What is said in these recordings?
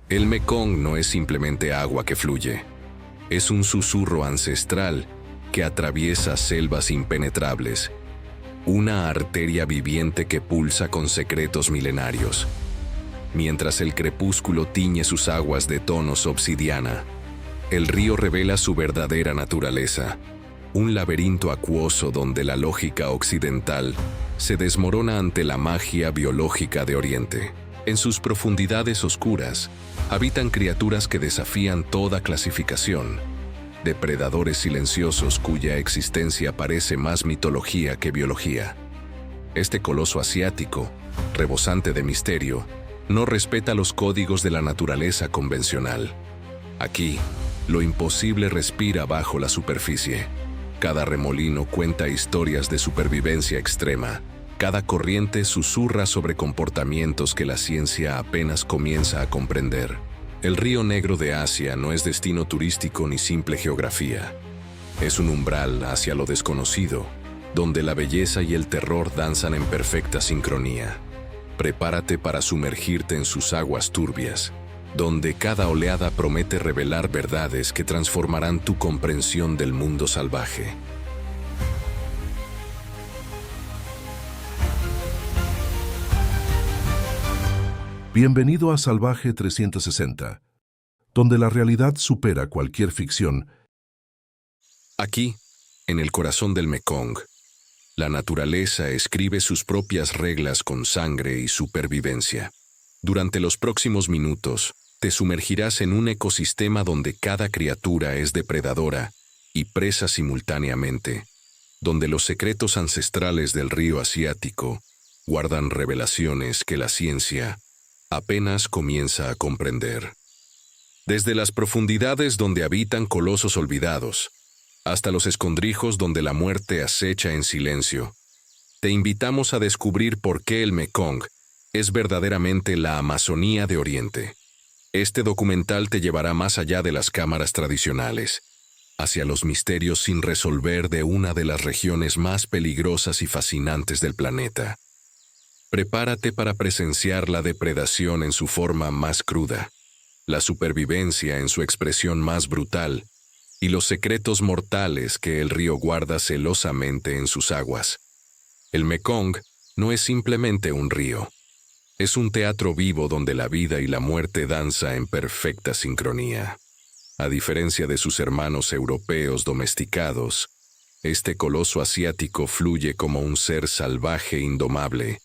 El Mekong no es simplemente agua que fluye. Es un susurro ancestral que atraviesa selvas impenetrables. Una arteria viviente que pulsa con secretos milenarios. Mientras el crepúsculo tiñe sus aguas de tonos obsidiana, el río revela su verdadera naturaleza. Un laberinto acuoso donde la lógica occidental se desmorona ante la magia biológica de Oriente. En sus profundidades oscuras, habitan criaturas que desafían toda clasificación. Depredadores silenciosos cuya existencia parece más mitología que biología. Este coloso asiático, rebosante de misterio, no respeta los códigos de la naturaleza convencional. Aquí, lo imposible respira bajo la superficie. Cada remolino cuenta historias de supervivencia extrema. Cada corriente susurra sobre comportamientos que la ciencia apenas comienza a comprender. El río Negro de Asia no es destino turístico ni simple geografía. Es un umbral hacia lo desconocido, donde la belleza y el terror danzan en perfecta sincronía. Prepárate para sumergirte en sus aguas turbias, donde cada oleada promete revelar verdades que transformarán tu comprensión del mundo salvaje. Bienvenido a Salvaje 360, donde la realidad supera cualquier ficción. Aquí, en el corazón del Mekong, la naturaleza escribe sus propias reglas con sangre y supervivencia. Durante los próximos minutos, te sumergirás en un ecosistema donde cada criatura es depredadora y presa simultáneamente, donde los secretos ancestrales del río asiático guardan revelaciones que la ciencia apenas comienza a comprender. Desde las profundidades donde habitan colosos olvidados, hasta los escondrijos donde la muerte acecha en silencio, te invitamos a descubrir por qué el Mekong es verdaderamente la Amazonía de Oriente. Este documental te llevará más allá de las cámaras tradicionales, hacia los misterios sin resolver de una de las regiones más peligrosas y fascinantes del planeta. Prepárate para presenciar la depredación en su forma más cruda, la supervivencia en su expresión más brutal y los secretos mortales que el río guarda celosamente en sus aguas. El Mekong no es simplemente un río. Es un teatro vivo donde la vida y la muerte danzan en perfecta sincronía. A diferencia de sus hermanos europeos domesticados, este coloso asiático fluye como un ser salvaje indomable,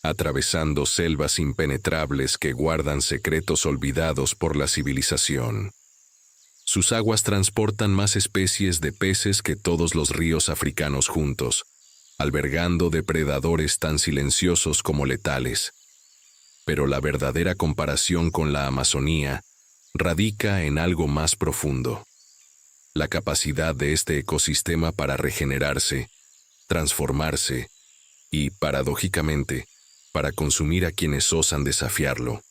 atravesando selvas impenetrables que guardan secretos olvidados por la civilización. Sus aguas transportan más especies de peces que todos los ríos africanos juntos, albergando depredadores tan silenciosos como letales. Pero la verdadera comparación con la Amazonía radica en algo más profundo. La capacidad de este ecosistema para regenerarse, transformarse y, paradójicamente, para consumir a quienes osan desafiarlo.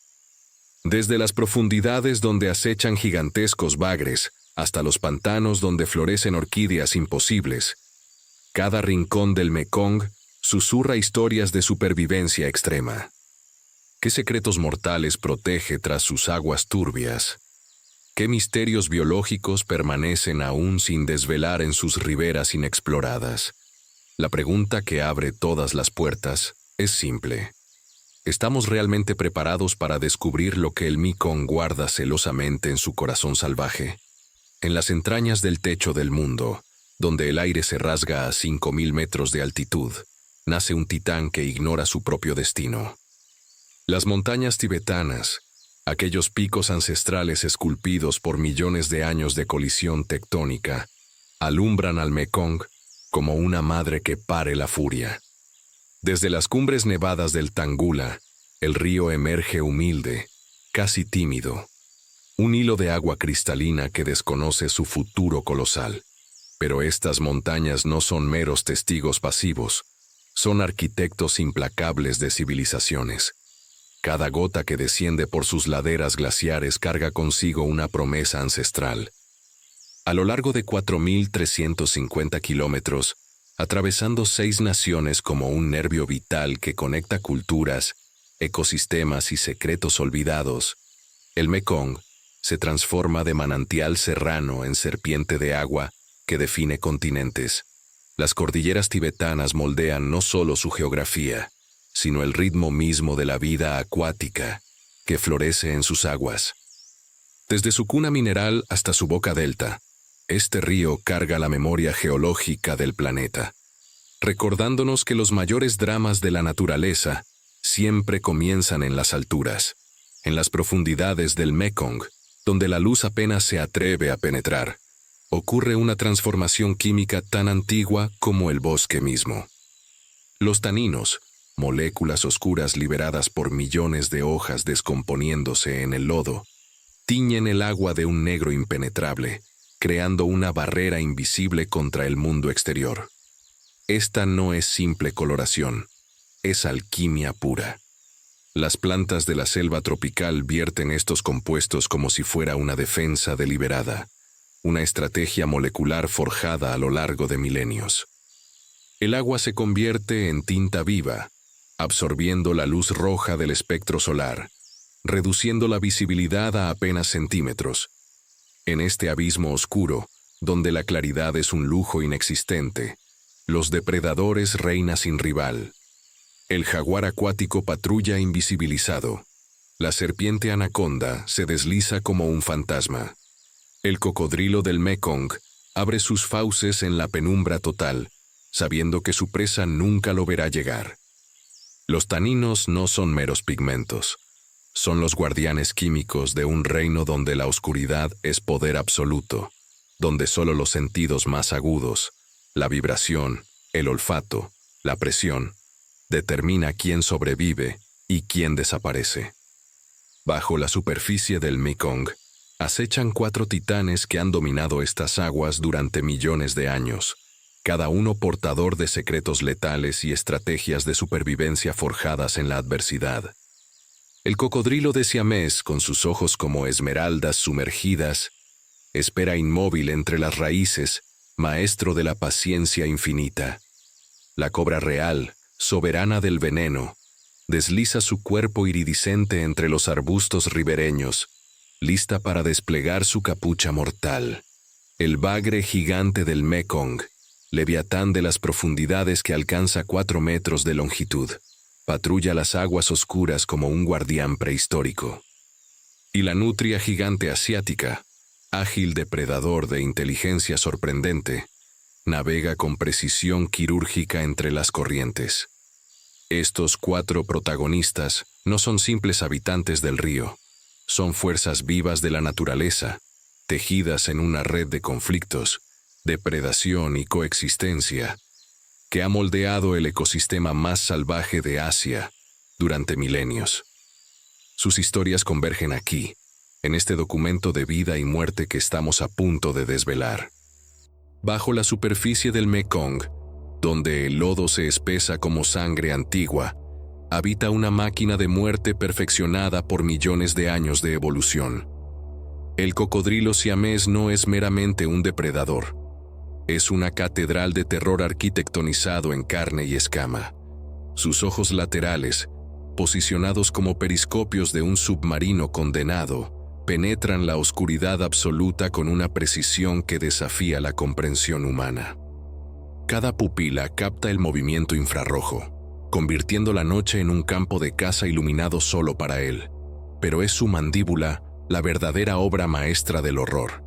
Desde las profundidades donde acechan gigantescos bagres hasta los pantanos donde florecen orquídeas imposibles, cada rincón del Mekong susurra historias de supervivencia extrema. ¿Qué secretos mortales protege tras sus aguas turbias? ¿Qué misterios biológicos permanecen aún sin desvelar en sus riberas inexploradas? La pregunta que abre todas las puertas es simple. ¿Estamos realmente preparados para descubrir lo que el Mekong guarda celosamente en su corazón salvaje? En las entrañas del techo del mundo, donde el aire se rasga a 5.000 metros de altitud, nace un titán que ignora su propio destino. Las montañas tibetanas, aquellos picos ancestrales esculpidos por millones de años de colisión tectónica, alumbran al Mekong como una madre que pare la furia. Desde las cumbres nevadas del Tangula, el río emerge humilde, casi tímido, un hilo de agua cristalina que desconoce su futuro colosal. Pero estas montañas no son meros testigos pasivos, son arquitectos implacables de civilizaciones. Cada gota que desciende por sus laderas glaciares carga consigo una promesa ancestral. A lo largo de 4.350 kilómetros, atravesando 6 naciones como un nervio vital que conecta culturas, ecosistemas y secretos olvidados, El Mekong se transforma de manantial serrano en serpiente de agua que define continentes. Las cordilleras tibetanas moldean no solo su geografía, sino el ritmo mismo de la vida acuática que florece en sus aguas. Desde su cuna mineral hasta su boca delta, este río carga la memoria geológica del planeta, recordándonos que los mayores dramas de la naturaleza siempre comienzan en las alturas, en las profundidades del Mekong, donde la luz apenas se atreve a penetrar. Ocurre una transformación química tan antigua como el bosque mismo. Los taninos, moléculas oscuras liberadas por millones de hojas descomponiéndose en el lodo, tiñen el agua de un negro impenetrable, creando una barrera invisible contra el mundo exterior. Esta no es simple coloración, es alquimia pura. Las plantas de la selva tropical vierten estos compuestos como si fuera una defensa deliberada, una estrategia molecular forjada a lo largo de milenios. El agua se convierte en tinta viva, absorbiendo la luz roja del espectro solar, reduciendo la visibilidad a apenas centímetros. En este abismo oscuro, donde la claridad es un lujo inexistente, los depredadores reinan sin rival. El jaguar acuático patrulla invisibilizado. La serpiente anaconda se desliza como un fantasma. El cocodrilo del Mekong abre sus fauces en la penumbra total, sabiendo que su presa nunca lo verá llegar. Los taninos no son meros pigmentos. Son los guardianes químicos de un reino donde la oscuridad es poder absoluto, donde solo los sentidos más agudos, la vibración, el olfato, la presión, determina quién sobrevive y quién desaparece. Bajo la superficie del Mekong, acechan 4 titanes que han dominado estas aguas durante millones de años, cada uno portador de secretos letales y estrategias de supervivencia forjadas en la adversidad. El cocodrilo de Siamés, con sus ojos como esmeraldas sumergidas, espera inmóvil entre las raíces, maestro de la paciencia infinita. La cobra real, soberana del veneno, desliza su cuerpo iridiscente entre los arbustos ribereños, lista para desplegar su capucha mortal. El bagre gigante del Mekong, leviatán de las profundidades que alcanza 4 metros de longitud, patrulla las aguas oscuras como un guardián prehistórico. Y la nutria gigante asiática, ágil depredador de inteligencia sorprendente, navega con precisión quirúrgica entre las corrientes. Estos 4 protagonistas no son simples habitantes del río, son fuerzas vivas de la naturaleza, tejidas en una red de conflictos, depredación y coexistencia, que ha moldeado el ecosistema más salvaje de Asia durante milenios. Sus historias convergen aquí, en este documento de vida y muerte que estamos a punto de desvelar. Bajo la superficie del Mekong, donde el lodo se espesa como sangre antigua, habita una máquina de muerte perfeccionada por millones de años de evolución. El cocodrilo siamés no es meramente un depredador. Es una catedral de terror arquitectonizado en carne y escama. Sus ojos laterales, posicionados como periscopios de un submarino condenado, penetran la oscuridad absoluta con una precisión que desafía la comprensión humana. Cada pupila capta el movimiento infrarrojo, convirtiendo la noche en un campo de caza iluminado solo para él. Pero es su mandíbula la verdadera obra maestra del horror.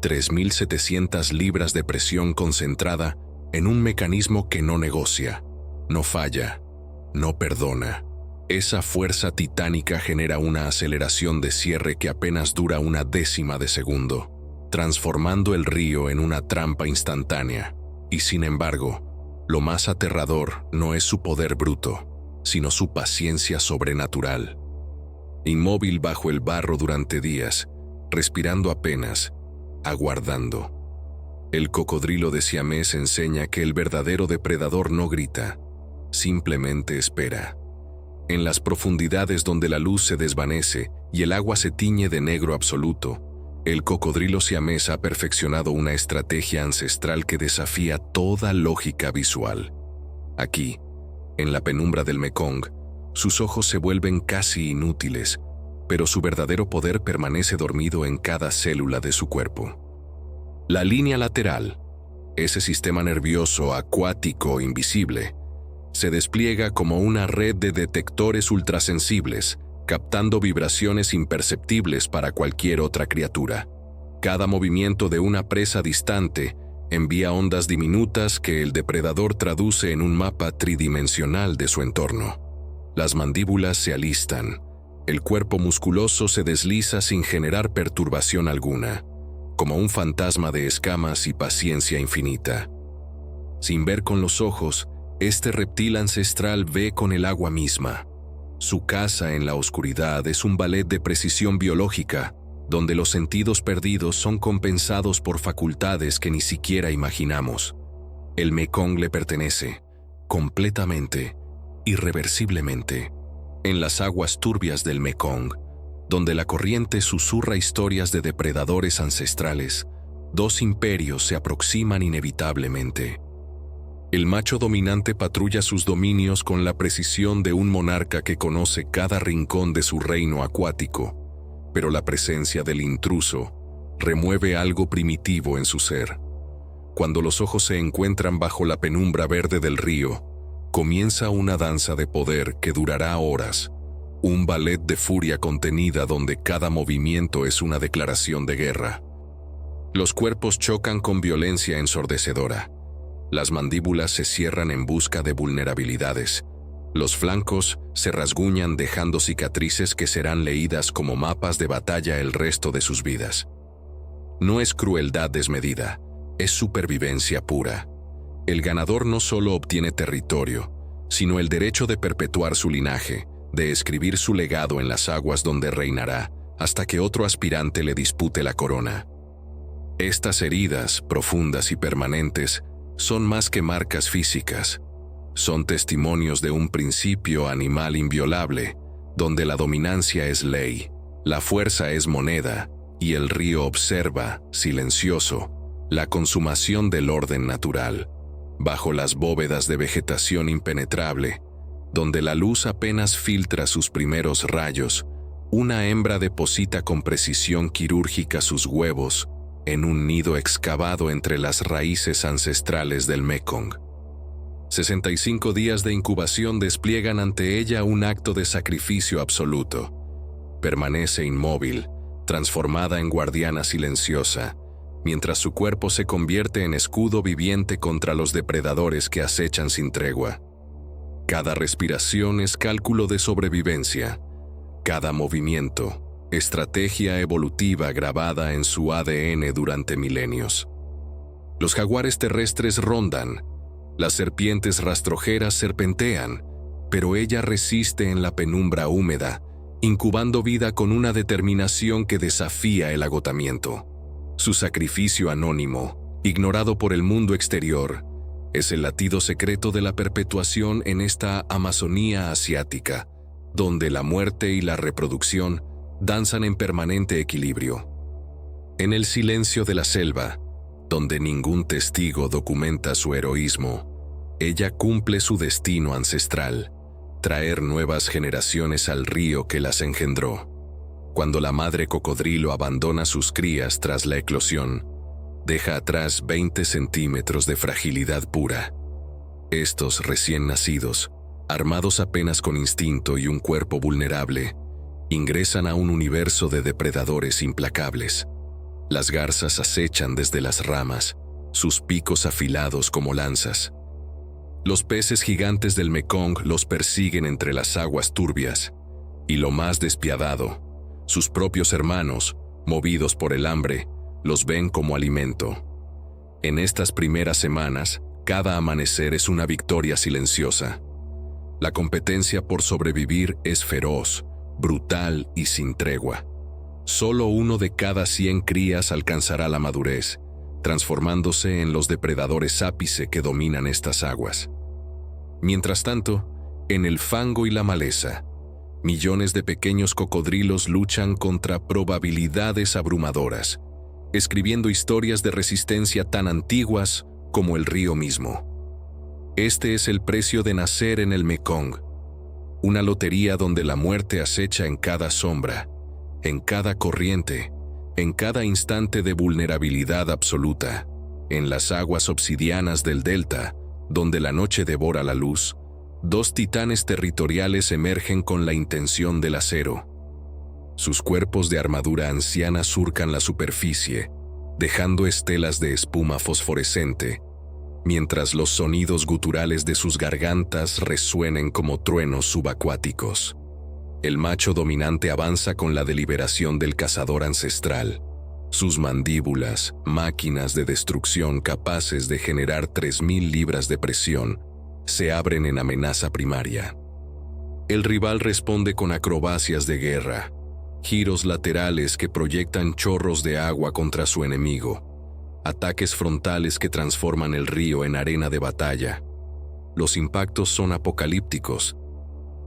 3.700 libras de presión concentrada en un mecanismo que no negocia, no falla, no perdona. Esa fuerza titánica genera una aceleración de cierre que apenas dura 1/10 de segundo, transformando el río en una trampa instantánea. Y sin embargo, lo más aterrador no es su poder bruto, sino su paciencia sobrenatural. Inmóvil bajo el barro durante días, respirando apenas, aguardando. El cocodrilo de Siamés enseña que el verdadero depredador no grita, simplemente espera. En las profundidades donde la luz se desvanece y el agua se tiñe de negro absoluto, el cocodrilo siamés ha perfeccionado una estrategia ancestral que desafía toda lógica visual. Aquí, en la penumbra del Mekong, sus ojos se vuelven casi inútiles, pero su verdadero poder permanece dormido en cada célula de su cuerpo. La línea lateral, ese sistema nervioso acuático invisible, se despliega como una red de detectores ultrasensibles, captando vibraciones imperceptibles para cualquier otra criatura. Cada movimiento de una presa distante envía ondas diminutas que el depredador traduce en un mapa tridimensional de su entorno. Las mandíbulas se alistan, el cuerpo musculoso se desliza sin generar perturbación alguna, como un fantasma de escamas y paciencia infinita. Sin ver con los ojos, este reptil ancestral ve con el agua misma. Su casa en la oscuridad es un ballet de precisión biológica, donde los sentidos perdidos son compensados por facultades que ni siquiera imaginamos. El Mekong le pertenece, completamente, irreversiblemente, en las aguas turbias del Mekong, donde la corriente susurra historias de depredadores ancestrales, dos imperios se aproximan inevitablemente. El macho dominante patrulla sus dominios con la precisión de un monarca que conoce cada rincón de su reino acuático, pero la presencia del intruso remueve algo primitivo en su ser. Cuando los ojos se encuentran bajo la penumbra verde del río, comienza una danza de poder que durará horas, un ballet de furia contenida donde cada movimiento es una declaración de guerra. Los cuerpos chocan con violencia ensordecedora. Las mandíbulas se cierran en busca de vulnerabilidades. Los flancos se rasguñan dejando cicatrices que serán leídas como mapas de batalla el resto de sus vidas. No es crueldad desmedida, es supervivencia pura. El ganador no solo obtiene territorio, sino el derecho de perpetuar su linaje, de escribir su legado en las aguas donde reinará, hasta que otro aspirante le dispute la corona. Estas heridas, profundas y permanentes, son más que marcas físicas. Son testimonios de un principio animal inviolable, donde la dominancia es ley, la fuerza es moneda, y el río observa, silencioso, la consumación del orden natural. Bajo las bóvedas de vegetación impenetrable, donde la luz apenas filtra sus primeros rayos, una hembra deposita con precisión quirúrgica sus huevos en un nido excavado entre las raíces ancestrales del Mekong. 65 días de incubación despliegan ante ella un acto de sacrificio absoluto. Permanece inmóvil, transformada en guardiana silenciosa, mientras su cuerpo se convierte en escudo viviente contra los depredadores que acechan sin tregua. Cada respiración es cálculo de sobrevivencia, cada movimiento, estrategia evolutiva grabada en su ADN durante milenios. Los jaguares terrestres rondan, las serpientes rastrojeras serpentean, pero ella resiste en la penumbra húmeda, incubando vida con una determinación que desafía el agotamiento. Su sacrificio anónimo, ignorado por el mundo exterior, es el latido secreto de la perpetuación en esta Amazonía asiática, donde la muerte y la reproducción danzan en permanente equilibrio. En el silencio de la selva, donde ningún testigo documenta su heroísmo, ella cumple su destino ancestral, traer nuevas generaciones al río que las engendró. Cuando la madre cocodrilo abandona sus crías tras la eclosión, deja atrás 20 centímetros de fragilidad pura. Estos recién nacidos, armados apenas con instinto y un cuerpo vulnerable, ingresan a un universo de depredadores implacables. Las garzas acechan desde las ramas, sus picos afilados como lanzas. Los peces gigantes del Mekong los persiguen entre las aguas turbias, y lo más despiadado, sus propios hermanos, movidos por el hambre, los ven como alimento. En estas primeras semanas, cada amanecer es una victoria silenciosa. La competencia por sobrevivir es feroz, brutal y sin tregua. Solo uno de cada 100 crías alcanzará la madurez, transformándose en los depredadores ápice que dominan estas aguas. Mientras tanto, en el fango y la maleza, millones de pequeños cocodrilos luchan contra probabilidades abrumadoras, escribiendo historias de resistencia tan antiguas como el río mismo. Este es el precio de nacer en el Mekong, una lotería donde la muerte acecha en cada sombra en cada corriente, en cada instante de vulnerabilidad absoluta, en las aguas obsidianas del delta, donde la noche devora la luz, dos titanes territoriales emergen con la intención del acero. Sus cuerpos de armadura anciana surcan la superficie, dejando estelas de espuma fosforescente, mientras los sonidos guturales de sus gargantas resuenen como truenos subacuáticos. El macho dominante avanza con la deliberación del cazador ancestral. Sus mandíbulas, máquinas de destrucción capaces de generar 3000 libras de presión, se abren en amenaza primaria. El rival responde con acrobacias de guerra, giros laterales que proyectan chorros de agua contra su enemigo, ataques frontales que transforman el río en arena de batalla. Los impactos son apocalípticos.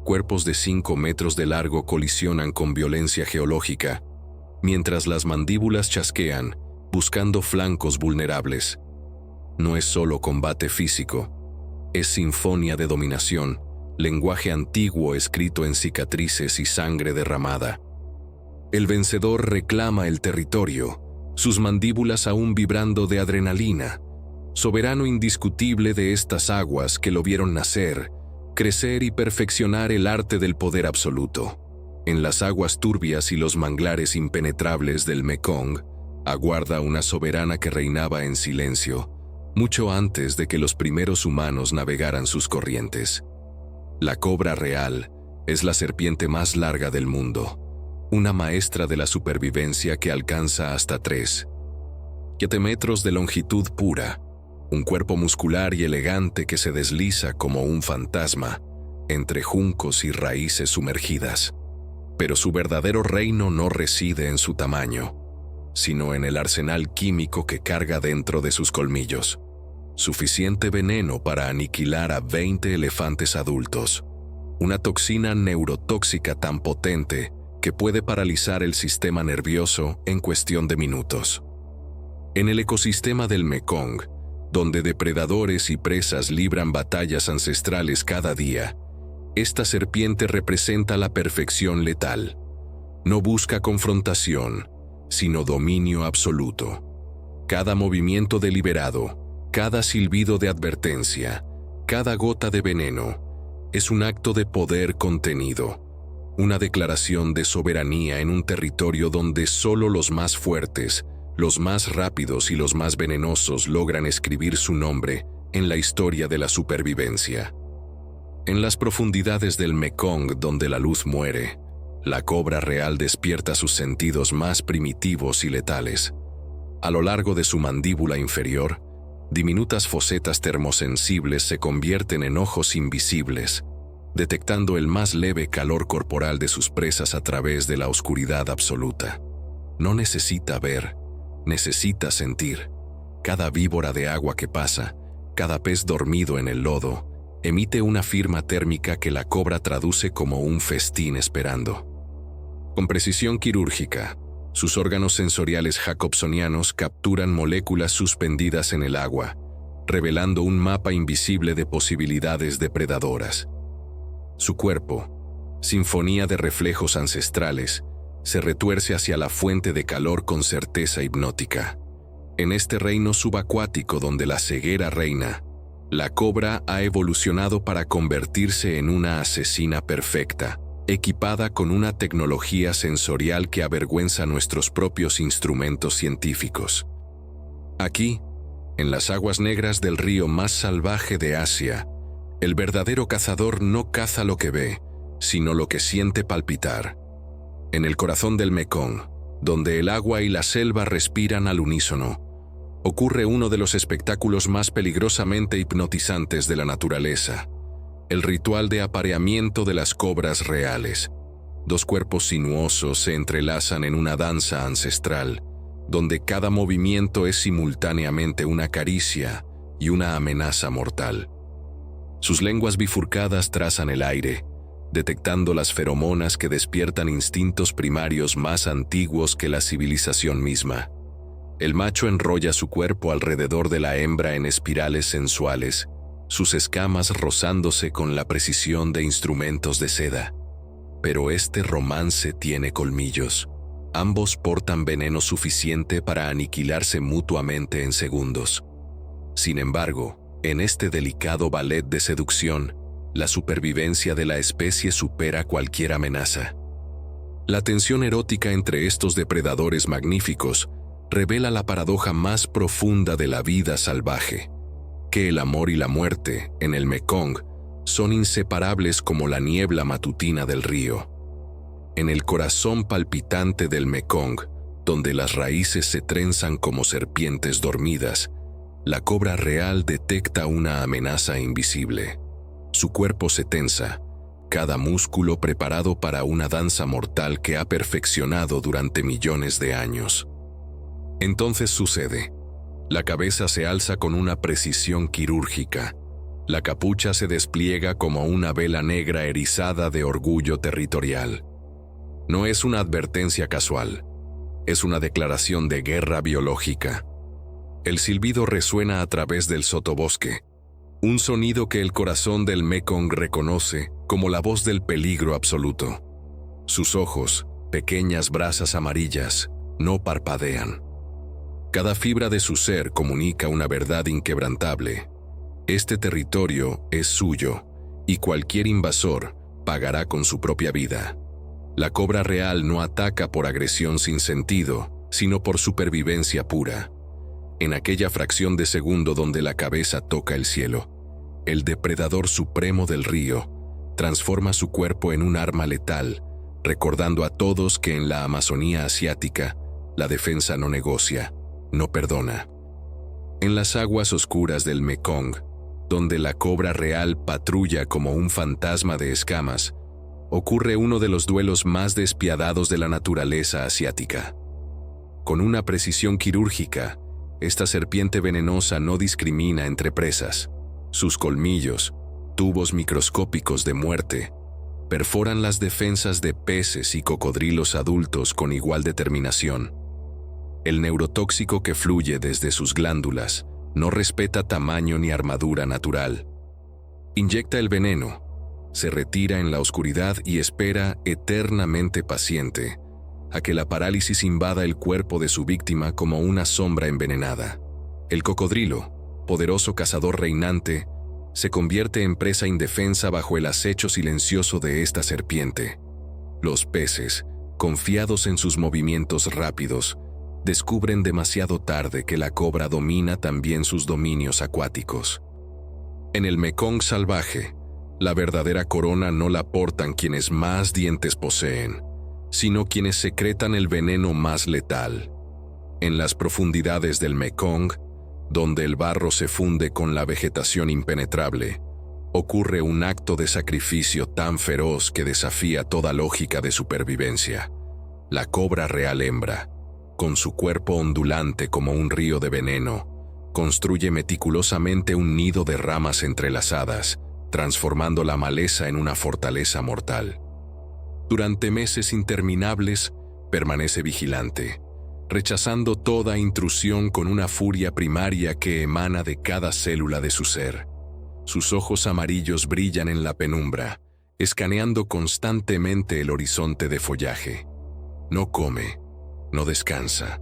Cuerpos de 5 metros de largo colisionan con violencia geológica, mientras las mandíbulas chasquean, buscando flancos vulnerables. No es solo combate físico, es sinfonía de dominación, lenguaje antiguo escrito en cicatrices y sangre derramada. El vencedor reclama el territorio, sus mandíbulas aún vibrando de adrenalina, soberano indiscutible de estas aguas que lo vieron nacer, crecer y perfeccionar el arte del poder absoluto. En las aguas turbias y los manglares impenetrables del Mekong, aguarda una soberana que reinaba en silencio, mucho antes de que los primeros humanos navegaran sus corrientes. La cobra real es la serpiente más larga del mundo, una maestra de la supervivencia que alcanza hasta 3,7 metros de longitud pura, un cuerpo muscular y elegante que se desliza como un fantasma entre juncos y raíces sumergidas. Pero su verdadero reino no reside en su tamaño, sino en el arsenal químico que carga dentro de sus colmillos. Suficiente veneno para aniquilar a 20 elefantes adultos. Una toxina neurotóxica tan potente que puede paralizar el sistema nervioso en cuestión de minutos. En el ecosistema del Mekong, donde depredadores y presas libran batallas ancestrales cada día, esta serpiente representa la perfección letal. No busca confrontación, sino dominio absoluto. Cada movimiento deliberado, cada silbido de advertencia, cada gota de veneno, es un acto de poder contenido, una declaración de soberanía en un territorio donde solo los más fuertes, los más rápidos y los más venenosos logran escribir su nombre en la historia de la supervivencia. En las profundidades del Mekong, donde la luz muere, la cobra real despierta sus sentidos más primitivos y letales. A lo largo de su mandíbula inferior, diminutas fosetas termosensibles se convierten en ojos invisibles, detectando el más leve calor corporal de sus presas a través de la oscuridad absoluta. No necesita ver, necesita sentir. Cada víbora de agua que pasa, cada pez dormido en el lodo, emite una firma térmica que la cobra traduce como un festín esperando. Con precisión quirúrgica, sus órganos sensoriales jacobsonianos capturan moléculas suspendidas en el agua, revelando un mapa invisible de posibilidades depredadoras. Su cuerpo, sinfonía de reflejos ancestrales, se retuerce hacia la fuente de calor con certeza hipnótica. En este reino subacuático donde la ceguera reina, la cobra ha evolucionado para convertirse en una asesina perfecta, equipada con una tecnología sensorial que avergüenza nuestros propios instrumentos científicos. Aquí, en las aguas negras del río más salvaje de Asia, el verdadero cazador no caza lo que ve, sino lo que siente palpitar. En el corazón del Mekong, donde el agua y la selva respiran al unísono, ocurre uno de los espectáculos más peligrosamente hipnotizantes de la naturaleza: el ritual de apareamiento de las cobras reales. Dos cuerpos sinuosos se entrelazan en una danza ancestral, donde cada movimiento es simultáneamente una caricia y una amenaza mortal. Sus lenguas bifurcadas trazan el aire, detectando las feromonas que despiertan instintos primarios más antiguos que la civilización misma. El macho enrolla su cuerpo alrededor de la hembra en espirales sensuales, sus escamas rozándose con la precisión de instrumentos de seda. Pero este romance tiene colmillos. Ambos portan veneno suficiente para aniquilarse mutuamente en segundos. Sin embargo, en este delicado ballet de seducción, la supervivencia de la especie supera cualquier amenaza. La tensión erótica entre estos depredadores magníficos revela la paradoja más profunda de la vida salvaje, que el amor y la muerte, en el Mekong, son inseparables como la niebla matutina del río. En el corazón palpitante del Mekong, donde las raíces se trenzan como serpientes dormidas, la cobra real detecta una amenaza invisible. Su cuerpo se tensa, cada músculo preparado para una danza mortal que ha perfeccionado durante millones de años. Entonces sucede. La cabeza se alza con una precisión quirúrgica. La capucha se despliega como una vela negra erizada de orgullo territorial. No es una advertencia casual, es una declaración de guerra biológica. El silbido resuena a través del sotobosque, un sonido que el corazón del Mekong reconoce como la voz del peligro absoluto. Sus ojos, pequeñas brasas amarillas, no parpadean. Cada fibra de su ser comunica una verdad inquebrantable. Este territorio es suyo, y cualquier invasor pagará con su propia vida. La cobra real no ataca por agresión sin sentido, sino por supervivencia pura. En aquella fracción de segundo donde la cabeza toca el cielo, el depredador supremo del río transforma su cuerpo en un arma letal, recordando a todos que en la Amazonía asiática, la defensa no negocia, no perdona. En las aguas oscuras del Mekong, donde la cobra real patrulla como un fantasma de escamas, ocurre uno de los duelos más despiadados de la naturaleza asiática. Con una precisión quirúrgica, esta serpiente venenosa no discrimina entre presas. Sus colmillos, tubos microscópicos de muerte, perforan las defensas de peces y cocodrilos adultos con igual determinación. El neurotóxico que fluye desde sus glándulas no respeta tamaño ni armadura natural. Inyecta el veneno, se retira en la oscuridad y espera eternamente paciente a que la parálisis invada el cuerpo de su víctima como una sombra envenenada. El cocodrilo, poderoso cazador reinante, se convierte en presa indefensa bajo el acecho silencioso de esta serpiente. Los peces, confiados en sus movimientos rápidos, descubren demasiado tarde que la cobra domina también sus dominios acuáticos. En el Mekong salvaje, la verdadera corona no la portan quienes más dientes poseen, sino quienes secretan el veneno más letal. En las profundidades del Mekong, donde el barro se funde con la vegetación impenetrable, ocurre un acto de sacrificio tan feroz que desafía toda lógica de supervivencia. La cobra real hembra, con su cuerpo ondulante como un río de veneno, construye meticulosamente un nido de ramas entrelazadas, transformando la maleza en una fortaleza mortal. Durante meses interminables, permanece vigilante, rechazando toda intrusión con una furia primaria que emana de cada célula de su ser. Sus ojos amarillos brillan en la penumbra, escaneando constantemente el horizonte de follaje. No come, no descansa.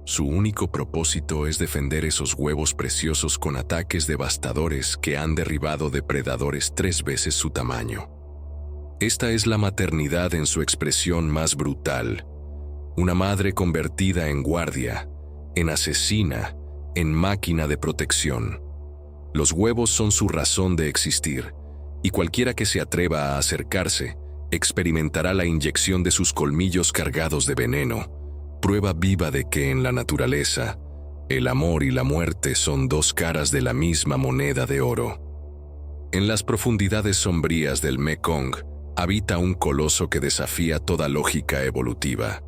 Su único propósito es defender esos huevos preciosos con ataques devastadores que han derribado depredadores 3 veces su tamaño. Esta es la maternidad en su expresión más brutal. Una madre convertida en guardia, en asesina, en máquina de protección. Los huevos son su razón de existir, y cualquiera que se atreva a acercarse experimentará la inyección de sus colmillos cargados de veneno, prueba viva de que en la naturaleza, el amor y la muerte son 2 caras de la misma moneda de oro. En las profundidades sombrías del Mekong habita un coloso que desafía toda lógica evolutiva.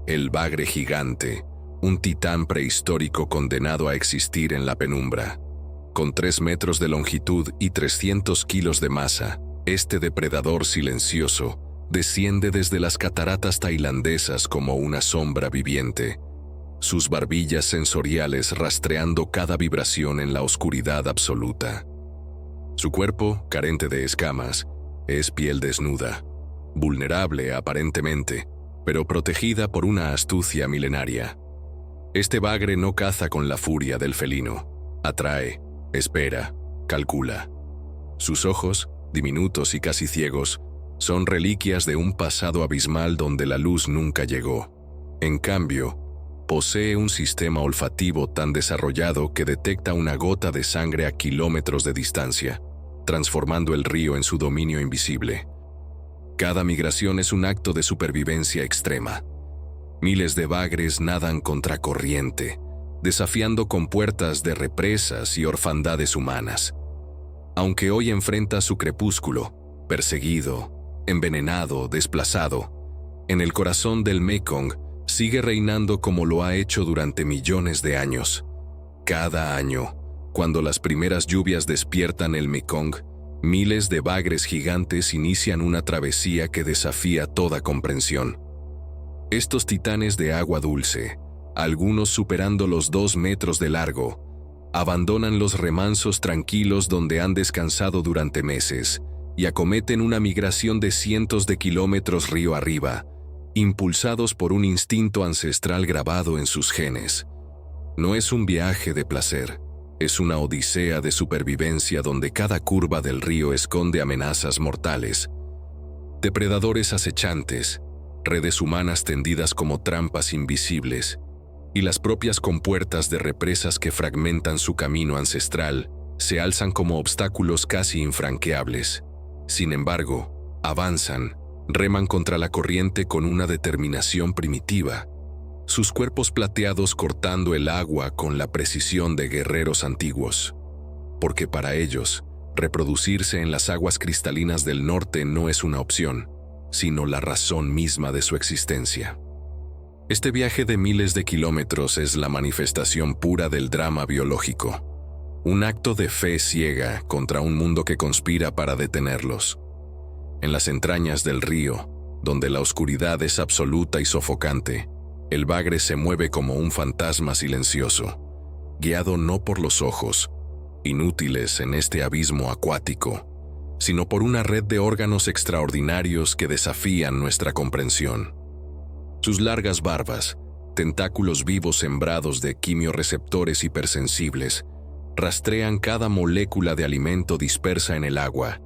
El bagre gigante, un titán prehistórico condenado a existir en la penumbra. Con 3 metros de longitud y 300 kilos de masa, este depredador silencioso desciende desde las cataratas tailandesas como una sombra viviente, sus barbillas sensoriales rastreando cada vibración en la oscuridad absoluta. Su cuerpo, carente de escamas, es piel desnuda, vulnerable aparentemente, pero protegida por una astucia milenaria. Este bagre no caza con la furia del felino. Atrae, espera, calcula. Sus ojos, diminutos y casi ciegos, son reliquias de un pasado abismal donde la luz nunca llegó. En cambio, posee un sistema olfativo tan desarrollado que detecta una gota de sangre a kilómetros de distancia, transformando el río en su dominio invisible. Cada migración es un acto de supervivencia extrema. Miles de bagres nadan contracorriente, desafiando compuertas de represas y orfandades humanas. Aunque hoy enfrenta su crepúsculo, perseguido, envenenado, desplazado, en el corazón del Mekong sigue reinando como lo ha hecho durante millones de años. Cada año, cuando las primeras lluvias despiertan el Mekong, miles de bagres gigantes inician una travesía que desafía toda comprensión. Estos titanes de agua dulce, algunos superando los 2 metros de largo, abandonan los remansos tranquilos donde han descansado durante meses y acometen una migración de cientos de kilómetros río arriba, impulsados por un instinto ancestral grabado en sus genes. No es un viaje de placer, es una odisea de supervivencia donde cada curva del río esconde amenazas mortales. Depredadores acechantes, redes humanas tendidas como trampas invisibles, y las propias compuertas de represas que fragmentan su camino ancestral se alzan como obstáculos casi infranqueables. Sin embargo, avanzan, reman contra la corriente con una determinación primitiva, sus cuerpos plateados cortando el agua con la precisión de guerreros antiguos. Porque para ellos, reproducirse en las aguas cristalinas del norte no es una opción, sino la razón misma de su existencia. Este viaje de miles de kilómetros es la manifestación pura del drama biológico, un acto de fe ciega contra un mundo que conspira para detenerlos. En las entrañas del río, donde la oscuridad es absoluta y sofocante, el bagre se mueve como un fantasma silencioso, guiado no por los ojos, inútiles en este abismo acuático, sino por una red de órganos extraordinarios que desafían nuestra comprensión. Sus largas barbas, tentáculos vivos sembrados de quimiorreceptores hipersensibles, rastrean cada molécula de alimento dispersa en el agua,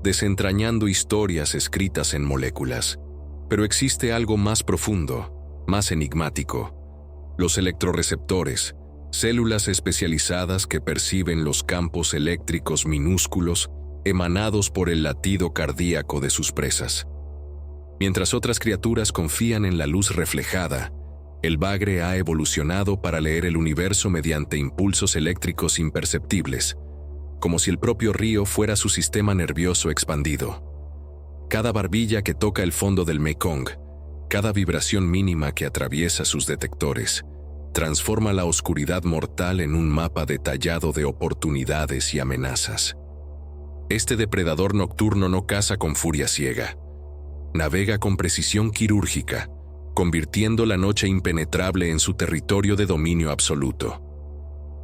desentrañando historias escritas en moléculas. Pero existe algo más profundo, más enigmático: los electroreceptores, células especializadas que perciben los campos eléctricos minúsculos emanados por el latido cardíaco de sus presas. Mientras otras criaturas confían en la luz reflejada, el bagre ha evolucionado para leer el universo mediante impulsos eléctricos imperceptibles, como si el propio río fuera su sistema nervioso expandido. Cada barbilla que toca el fondo del Mekong, cada vibración mínima que atraviesa sus detectores, transforma la oscuridad mortal en un mapa detallado de oportunidades y amenazas. Este depredador nocturno no caza con furia ciega. Navega con precisión quirúrgica, convirtiendo la noche impenetrable en su territorio de dominio absoluto.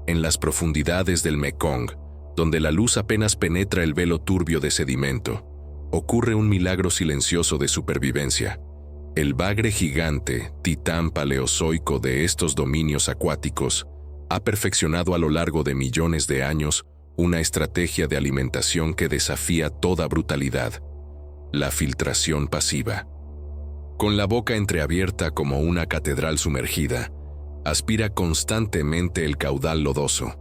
En las profundidades del Mekong, donde la luz apenas penetra el velo turbio de sedimento, ocurre un milagro silencioso de supervivencia. El bagre gigante, titán paleozoico de estos dominios acuáticos, ha perfeccionado a lo largo de millones de años una estrategia de alimentación que desafía toda brutalidad: la filtración pasiva. Con la boca entreabierta como una catedral sumergida, aspira constantemente el caudal lodoso,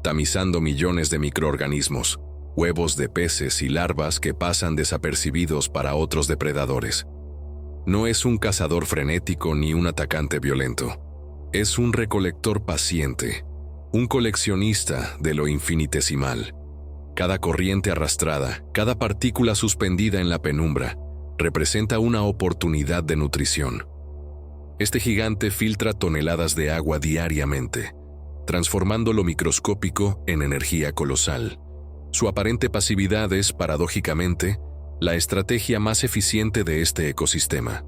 tamizando millones de microorganismos, huevos de peces y larvas que pasan desapercibidos para otros depredadores. No es un cazador frenético ni un atacante violento. Es un recolector paciente, un coleccionista de lo infinitesimal. Cada corriente arrastrada, cada partícula suspendida en la penumbra, representa una oportunidad de nutrición. Este gigante filtra toneladas de agua diariamente, transformando lo microscópico en energía colosal. Su aparente pasividad es, paradójicamente, la estrategia más eficiente de este ecosistema.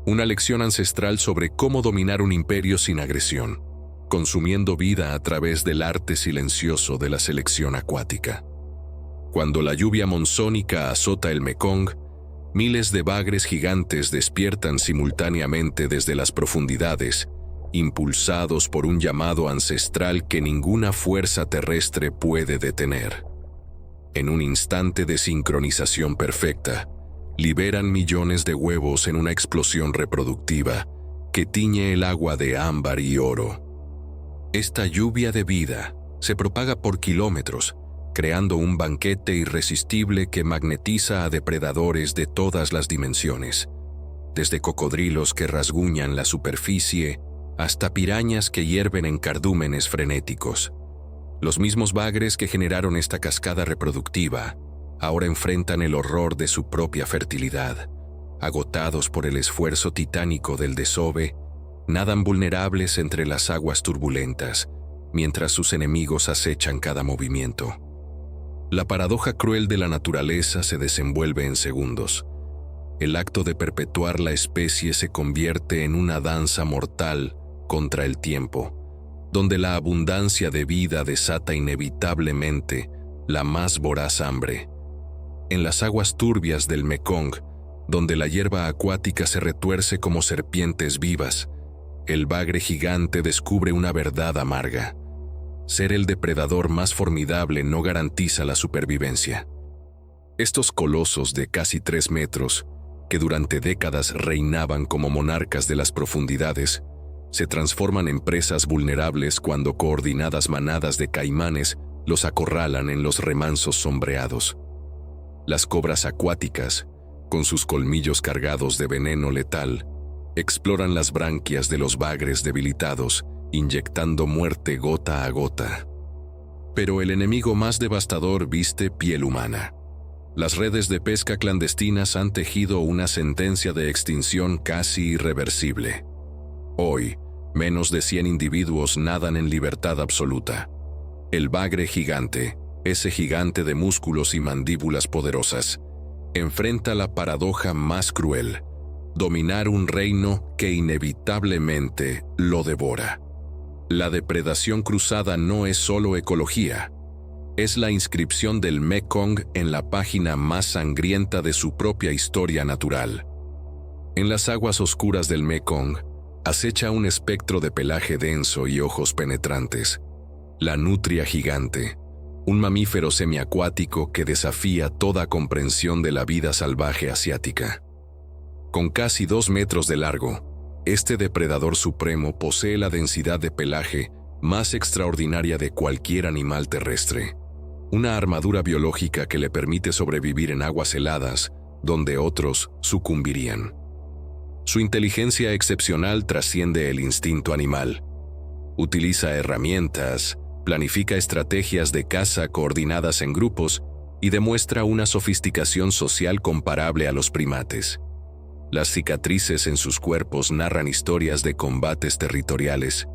Una lección ancestral sobre cómo dominar un imperio sin agresión, consumiendo vida a través del arte silencioso de la selección acuática. Cuando la lluvia monzónica azota el Mekong, Miles de bagres gigantes despiertan simultáneamente desde las profundidades, impulsados por un llamado ancestral que ninguna fuerza terrestre puede detener. En un instante de sincronización perfecta, liberan millones de huevos en una explosión reproductiva que tiñe el agua de ámbar y oro. Esta lluvia de vida se propaga por kilómetros, creando un banquete irresistible que magnetiza a depredadores de todas las dimensiones, desde cocodrilos que rasguñan la superficie hasta pirañas que hierven en cardúmenes frenéticos. Los mismos bagres que generaron esta cascada reproductiva ahora enfrentan el horror de su propia fertilidad. Agotados por el esfuerzo titánico del desove, nadan vulnerables entre las aguas turbulentas, mientras sus enemigos acechan cada movimiento. La paradoja cruel de la naturaleza se desenvuelve en segundos. El acto de perpetuar la especie se convierte en una danza mortal contra el tiempo, donde la abundancia de vida desata inevitablemente la más voraz hambre. En las aguas turbias del Mekong, donde la hierba acuática se retuerce como serpientes vivas, el bagre gigante descubre una verdad amarga. Ser el depredador más formidable no garantiza la supervivencia. Estos colosos de casi 3 metros, que durante décadas reinaban como monarcas de las profundidades, se transforman en presas vulnerables cuando coordinadas manadas de caimanes los acorralan en los remansos sombreados. Las cobras acuáticas, con sus colmillos cargados de veneno letal, exploran las branquias de los bagres debilitados, inyectando muerte gota a gota. Pero el enemigo más devastador viste piel humana. Las redes de pesca clandestinas han tejido una sentencia de extinción casi irreversible. Hoy, menos de 100 individuos nadan en libertad absoluta. El bagre gigante, ese gigante de músculos y mandíbulas poderosas, enfrenta la paradoja más cruel: dominar un reino que inevitablemente lo devora. La depredación cruzada no es solo ecología, es la inscripción del Mekong en la página más sangrienta de su propia historia natural. En las aguas oscuras del Mekong acecha un espectro de pelaje denso y ojos penetrantes, la nutria gigante, un mamífero semiacuático que desafía toda comprensión de la vida salvaje asiática. Con casi 2 metros de largo, este depredador supremo posee la densidad de pelaje más extraordinaria de cualquier animal terrestre, una armadura biológica que le permite sobrevivir en aguas heladas, donde otros sucumbirían. Su inteligencia excepcional trasciende el instinto animal. Utiliza herramientas, planifica estrategias de caza coordinadas en grupos y demuestra una sofisticación social comparable a los primates. Las cicatrices en sus cuerpos narran historias de combates territoriales,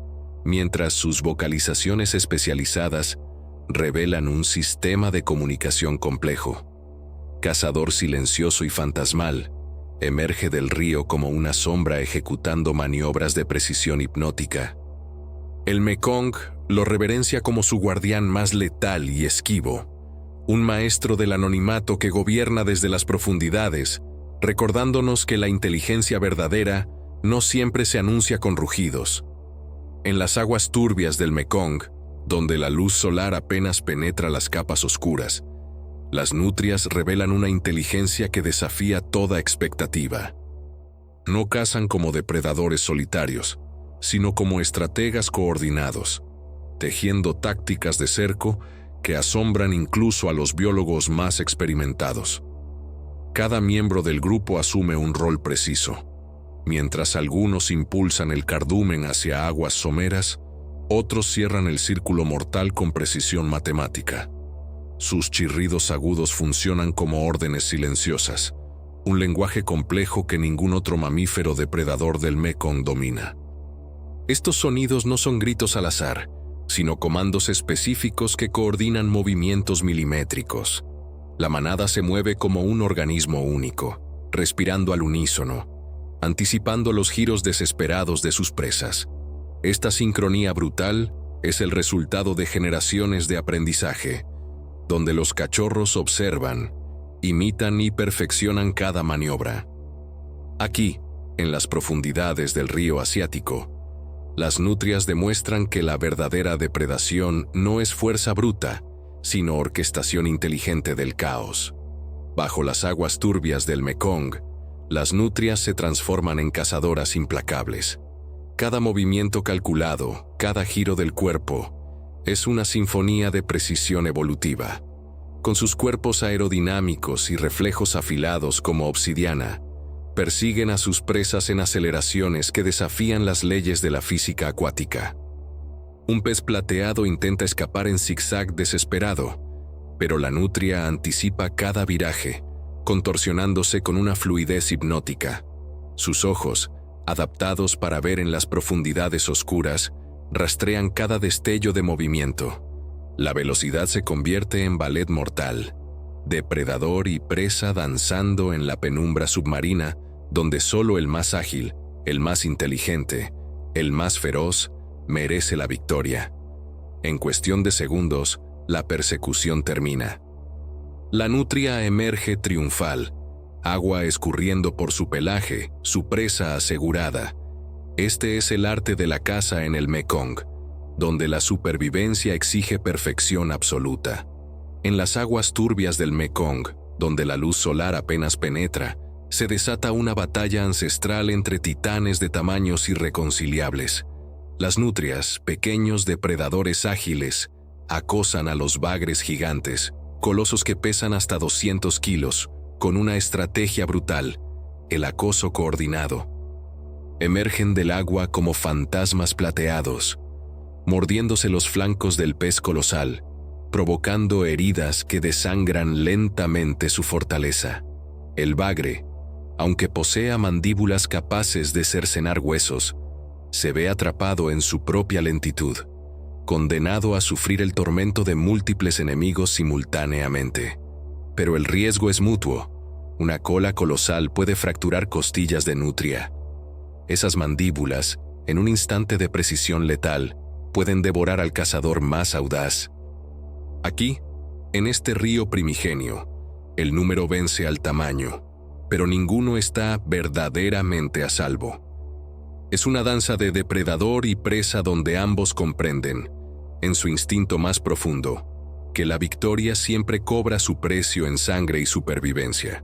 mientras sus vocalizaciones especializadas revelan un sistema de comunicación complejo. Cazador silencioso y fantasmal, emerge del río como una sombra ejecutando maniobras de precisión hipnótica. El Mekong lo reverencia como su guardián más letal y esquivo, un maestro del anonimato que gobierna desde las profundidades, recordándonos que la inteligencia verdadera no siempre se anuncia con rugidos. En las aguas turbias del Mekong, donde la luz solar apenas penetra las capas oscuras, las nutrias revelan una inteligencia que desafía toda expectativa. No cazan como depredadores solitarios, sino como estrategas coordinados, tejiendo tácticas de cerco que asombran incluso a los biólogos más experimentados. Cada miembro del grupo asume un rol preciso. Mientras algunos impulsan el cardumen hacia aguas someras, otros cierran el círculo mortal con precisión matemática. Sus chirridos agudos funcionan como órdenes silenciosas, un lenguaje complejo que ningún otro mamífero depredador del Mekong domina. Estos sonidos no son gritos al azar, sino comandos específicos que coordinan movimientos milimétricos. La manada se mueve como un organismo único, respirando al unísono, anticipando los giros desesperados de sus presas. Esta sincronía brutal es el resultado de generaciones de aprendizaje, donde los cachorros observan imitan y perfeccionan cada maniobra. Aquí, en las profundidades del río Asiático, las nutrias demuestran que la verdadera depredación no es fuerza bruta, sino orquestación inteligente del caos. Bajo las aguas turbias del Mekong, las nutrias se transforman en cazadoras implacables. Cada movimiento calculado, cada giro del cuerpo, es una sinfonía de precisión evolutiva. Con sus cuerpos aerodinámicos y reflejos afilados como obsidiana, persiguen a sus presas en aceleraciones que desafían las leyes de la física acuática. Un pez plateado intenta escapar en zigzag desesperado, pero la nutria anticipa cada viraje, contorsionándose con una fluidez hipnótica. Sus ojos, adaptados para ver en las profundidades oscuras, rastrean cada destello de movimiento. La velocidad se convierte en ballet mortal, depredador y presa danzando en la penumbra submarina, donde solo el más ágil, el más inteligente, el más feroz, merece la victoria. En cuestión de segundos, la persecución termina. La nutria emerge triunfal, agua escurriendo por su pelaje, su presa asegurada. Este es el arte de la caza en el Mekong, donde la supervivencia exige perfección absoluta. En las aguas turbias del Mekong, donde la luz solar apenas penetra, se desata una batalla ancestral entre titanes de tamaños irreconciliables. Las nutrias, pequeños depredadores ágiles, acosan a los bagres gigantes, colosos que pesan hasta 200 kilos, con una estrategia brutal, el acoso coordinado. Emergen del agua como fantasmas plateados, mordiéndose los flancos del pez colosal, provocando heridas que desangran lentamente su fortaleza. El bagre, aunque posea mandíbulas capaces de cercenar huesos, se ve atrapado en su propia lentitud, condenado a sufrir el tormento de múltiples enemigos simultáneamente. Pero el riesgo es mutuo. Una cola colosal puede fracturar costillas de nutria. Esas mandíbulas, en un instante de precisión letal, pueden devorar al cazador más audaz. Aquí, en este río primigenio, el número vence al tamaño, pero ninguno está verdaderamente a salvo. Es una danza de depredador y presa donde ambos comprenden, en su instinto más profundo, que la victoria siempre cobra su precio en sangre y supervivencia.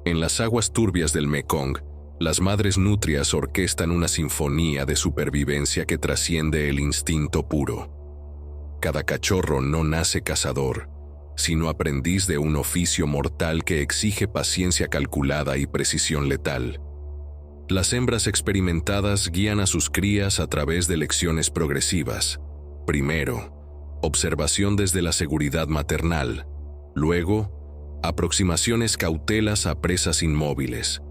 En las aguas turbias del Mekong, las madres nutrias orquestan una sinfonía de supervivencia que trasciende el instinto puro. Cada cachorro no nace cazador, sino aprendiz de un oficio mortal que exige paciencia calculada y precisión letal. Las hembras experimentadas guían a sus crías a través de lecciones progresivas. Primero, observación desde la seguridad maternal. Luego, aproximaciones cautelas a presas inmóviles.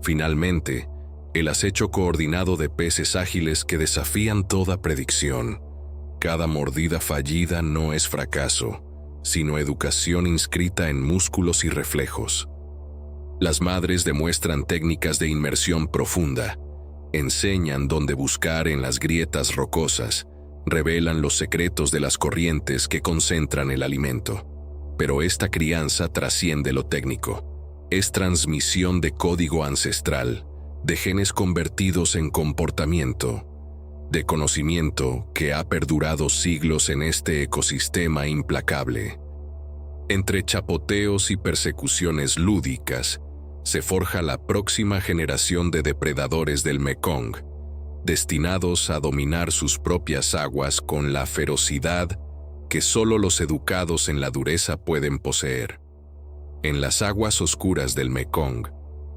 Finalmente, el acecho coordinado de peces ágiles que desafían toda predicción. Cada mordida fallida no es fracaso, sino educación inscrita en músculos y reflejos. Las madres demuestran técnicas de inmersión profunda, enseñan dónde buscar en las grietas rocosas, revelan los secretos de las corrientes que concentran el alimento. Pero esta crianza trasciende lo técnico. Es transmisión de código ancestral, de genes convertidos en comportamiento, de conocimiento que ha perdurado siglos en este ecosistema implacable. Entre chapoteos y persecuciones lúdicas, se forja la próxima generación de depredadores del Mekong, destinados a dominar sus propias aguas con la ferocidad que solo los educados en la dureza pueden poseer. En las aguas oscuras del Mekong,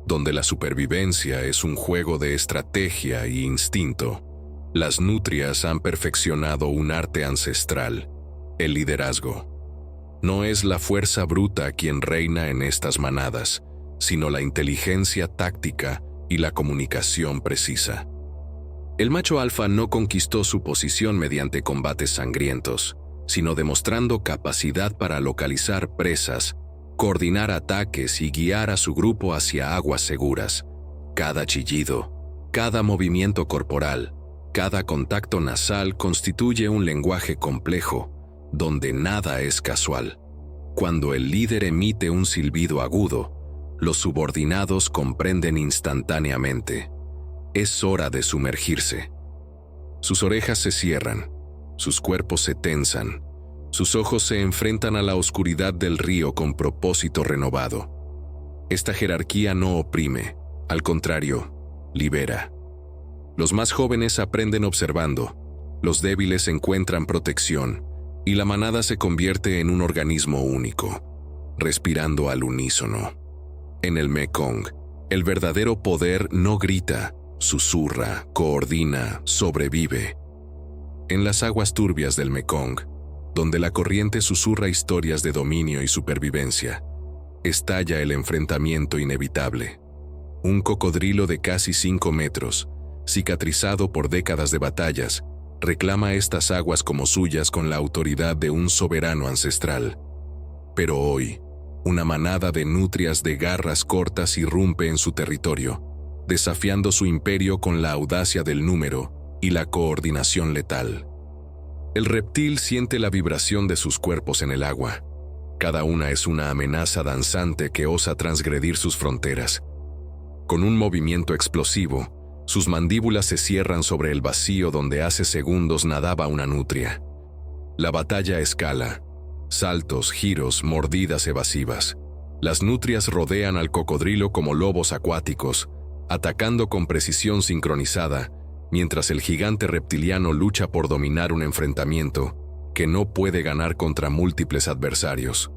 donde la supervivencia es un juego de estrategia y instinto, las nutrias han perfeccionado un arte ancestral, el liderazgo. No es la fuerza bruta quien reina en estas manadas, sino la inteligencia táctica y la comunicación precisa. El macho alfa no conquistó su posición mediante combates sangrientos, sino demostrando capacidad para localizar presas, coordinar ataques y guiar a su grupo hacia aguas seguras. Cada chillido, cada movimiento corporal, cada contacto nasal constituye un lenguaje complejo, donde nada es casual. Cuando el líder emite un silbido agudo, los subordinados comprenden instantáneamente. Es hora de sumergirse. Sus orejas se cierran, sus cuerpos se tensan, sus ojos se enfrentan a la oscuridad del río con propósito renovado. Esta jerarquía no oprime, al contrario, libera. Los más jóvenes aprenden observando, los débiles encuentran protección, y la manada se convierte en un organismo único, respirando al unísono. En el Mekong, el verdadero poder no grita, susurra, coordina, sobrevive. En las aguas turbias del Mekong, donde la corriente susurra historias de dominio y supervivencia, estalla el enfrentamiento inevitable. Un cocodrilo de casi 5 metros, cicatrizado por décadas de batallas, reclama estas aguas como suyas con la autoridad de un soberano ancestral. Pero hoy, una manada de nutrias de garras cortas irrumpe en su territorio, desafiando su imperio con la audacia del número y la coordinación letal. El reptil siente la vibración de sus cuerpos en el agua. Cada una es una amenaza danzante que osa transgredir sus fronteras. Con un movimiento explosivo, sus mandíbulas se cierran sobre el vacío donde hace segundos nadaba una nutria. La batalla escala. Saltos, giros, mordidas evasivas. Las nutrias rodean al cocodrilo como lobos acuáticos, atacando con precisión sincronizada, mientras el gigante reptiliano lucha por dominar un enfrentamiento que no puede ganar contra múltiples adversarios.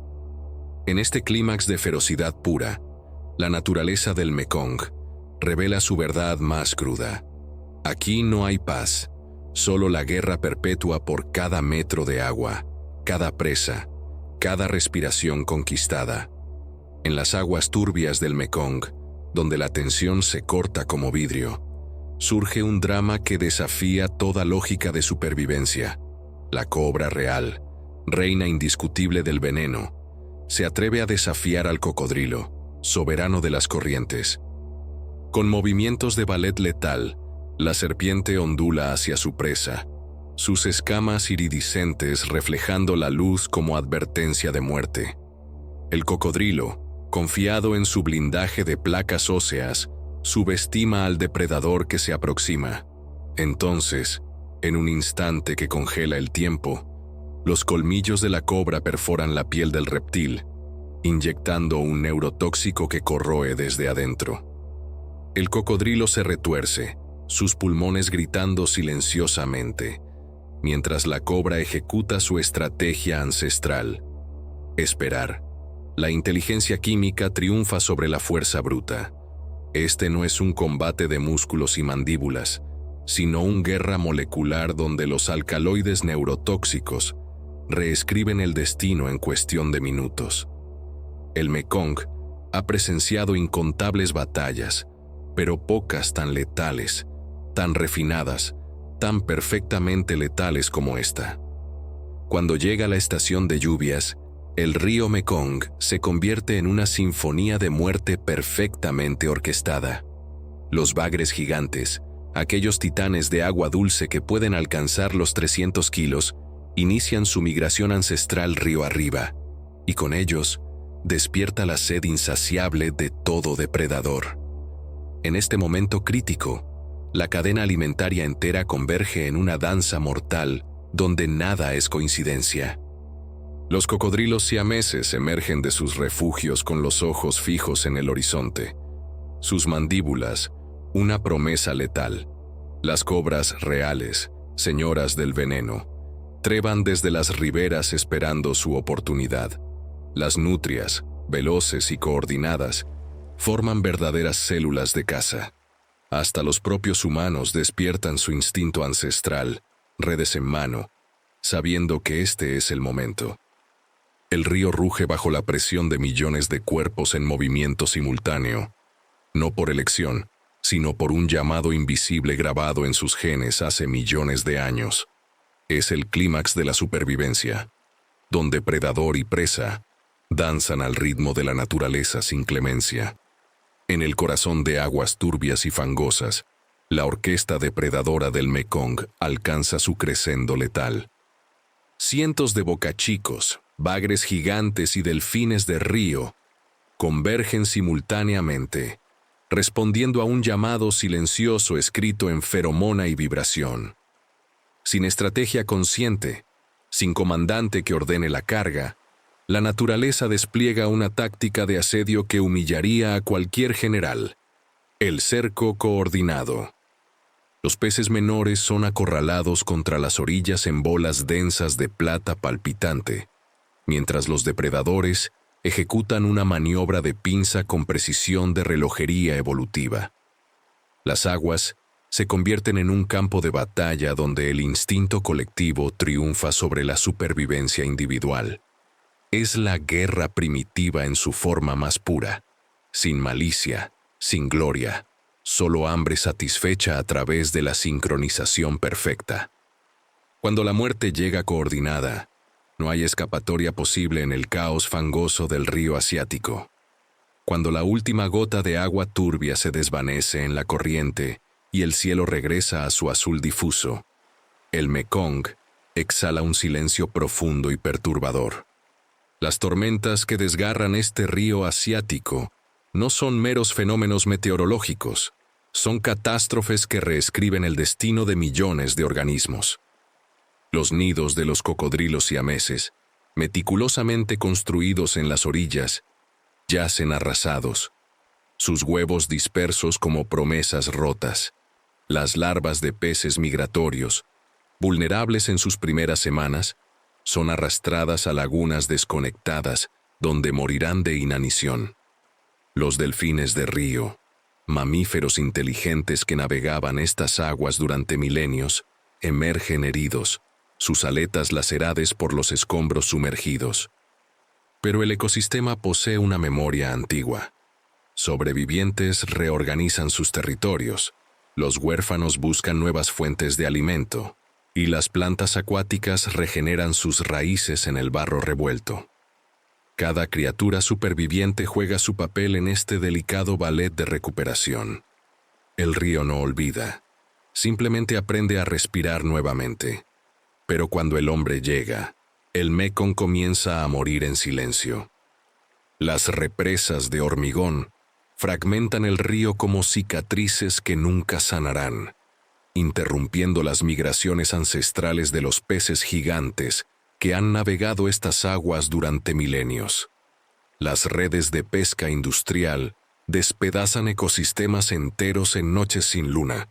En este clímax de ferocidad pura, la naturaleza del Mekong revela su verdad más cruda. Aquí no hay paz, solo la guerra perpetua por cada metro de agua, cada presa, cada respiración conquistada. En las aguas turbias del Mekong, donde la tensión se corta como vidrio, surge un drama que desafía toda lógica de supervivencia. La cobra real, reina indiscutible del veneno, se atreve a desafiar al cocodrilo, soberano de las corrientes. Con movimientos de ballet letal, la serpiente ondula hacia su presa, sus escamas iridiscentes reflejando la luz como advertencia de muerte. El cocodrilo, confiado en su blindaje de placas óseas, subestima al depredador que se aproxima. Entonces, en un instante que congela el tiempo, los colmillos de la cobra perforan la piel del reptil, inyectando un neurotóxico que corroe desde adentro. El cocodrilo se retuerce, sus pulmones gritando silenciosamente, mientras la cobra ejecuta su estrategia ancestral: esperar. La inteligencia química triunfa sobre la fuerza bruta. Este no es un combate de músculos y mandíbulas, sino una guerra molecular donde los alcaloides neurotóxicos reescriben el destino en cuestión de minutos. El Mekong ha presenciado incontables batallas, pero pocas tan letales, tan refinadas, tan perfectamente letales como esta. Cuando llega la estación de lluvias, el río Mekong se convierte en una sinfonía de muerte perfectamente orquestada. Los bagres gigantes, aquellos titanes de agua dulce que pueden alcanzar los 300 kilos, inician su migración ancestral río arriba, y con ellos despierta la sed insaciable de todo depredador. En este momento crítico, la cadena alimentaria entera converge en una danza mortal donde nada es coincidencia. Los cocodrilos siameses emergen de sus refugios con los ojos fijos en el horizonte. Sus mandíbulas, una promesa letal. Las cobras reales, señoras del veneno, treban desde las riberas esperando su oportunidad. Las nutrias, veloces y coordinadas, forman verdaderas células de caza. Hasta los propios humanos despiertan su instinto ancestral, redes en mano, sabiendo que este es el momento. El río ruge bajo la presión de millones de cuerpos en movimiento simultáneo, no por elección, sino por un llamado invisible grabado en sus genes hace millones de años. Es el clímax de la supervivencia, donde predador y presa danzan al ritmo de la naturaleza sin clemencia. En el corazón de aguas turbias y fangosas, la orquesta depredadora del Mekong alcanza su crescendo letal. Cientos de bocachicos, bagres gigantes y delfines de río convergen simultáneamente, respondiendo a un llamado silencioso escrito en feromona y vibración. Sin estrategia consciente, sin comandante que ordene la carga, la naturaleza despliega una táctica de asedio que humillaría a cualquier general: el cerco coordinado. Los peces menores son acorralados contra las orillas en bolas densas de plata palpitante, mientras los depredadores ejecutan una maniobra de pinza con precisión de relojería evolutiva. Las aguas se convierten en un campo de batalla donde el instinto colectivo triunfa sobre la supervivencia individual. Es la guerra primitiva en su forma más pura, sin malicia, sin gloria, solo hambre satisfecha a través de la sincronización perfecta. Cuando la muerte llega coordinada, no hay escapatoria posible en el caos fangoso del río Asiático. Cuando la última gota de agua turbia se desvanece en la corriente y el cielo regresa a su azul difuso, el Mekong exhala un silencio profundo y perturbador. Las tormentas que desgarran este río asiático no son meros fenómenos meteorológicos, son catástrofes que reescriben el destino de millones de organismos. Los nidos de los cocodrilos siameses, meticulosamente construidos en las orillas, yacen arrasados, sus huevos dispersos como promesas rotas. Las larvas de peces migratorios, vulnerables en sus primeras semanas, son arrastradas a lagunas desconectadas donde morirán de inanición. Los delfines de río, mamíferos inteligentes que navegaban estas aguas durante milenios, emergen heridos, sus aletas laceradas por los escombros sumergidos. Pero el ecosistema posee una memoria antigua. Sobrevivientes reorganizan sus territorios, los huérfanos buscan nuevas fuentes de alimento, y las plantas acuáticas regeneran sus raíces en el barro revuelto. Cada criatura superviviente juega su papel en este delicado ballet de recuperación. El río no olvida, simplemente aprende a respirar nuevamente. Pero cuando el hombre llega, el Mekong comienza a morir en silencio. Las represas de hormigón fragmentan el río como cicatrices que nunca sanarán, interrumpiendo las migraciones ancestrales de los peces gigantes que han navegado estas aguas durante milenios. Las redes de pesca industrial despedazan ecosistemas enteros en noches sin luna,